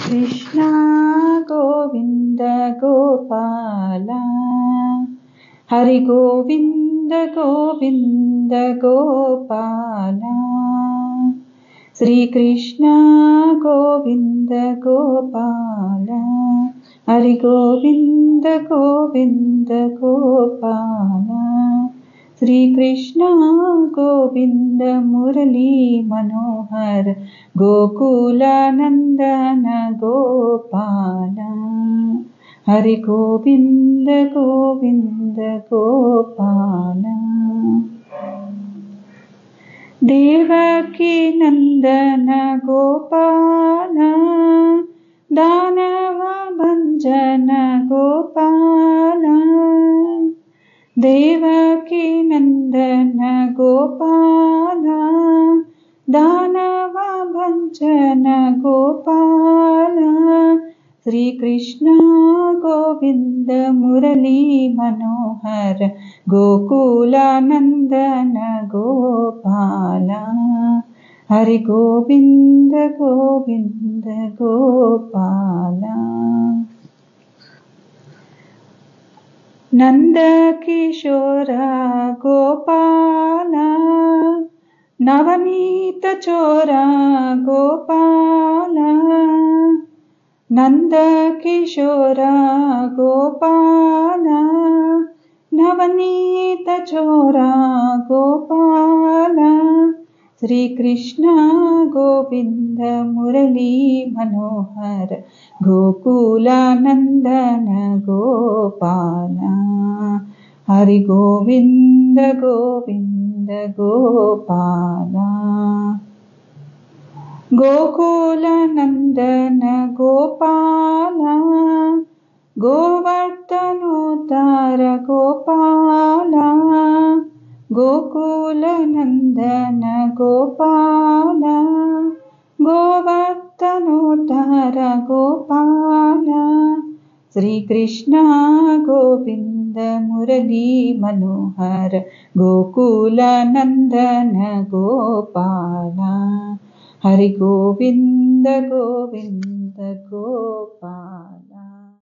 कृष्ण गोविन्द गोपाल हरि गोविन्द गोविन्द गोपाल श्रीकृष्ण गोविन्द गोपाल हरि गोविन्द गोविन्द गोपाल श्रीकृष्ण गोविन्द मुरली मनोहर गोकुलानन्दन गोपाल हरि गोविन्द गोविन्द गोपाल देवकी नन्दन गोपाल दानव भञ्जन गोपाल देवकी नन्दन गोपाल दानव भञ्जन गोपाल श्रीकृष्ण गोविन्द मुरली मनोहर गोकुलानन्दन गोपाल हरि गोविन्द गोविन्द गोपाल नंद किशोर गोपाल नवनीत चोर गोपाल नंद किशोर गोपाल नवनीत चोर गोपाल श्रीकृष्ण गोविन्द मुरली मनोहर गोकुलानन्दन गोपाल हरि गोविन्द गोविन्द गोपाल गोकुलानन्दन गोपाल गोवर्धनोद्धार गोपाल गोकुलानन्दन गोपाल गोवर्धनोद्धार गोपाल श्रीकृष्ण गोविन्द मुरली मनोहर गोकुलानन्दन गोपाल हरि गोविन्द गोविन्द गोपाल।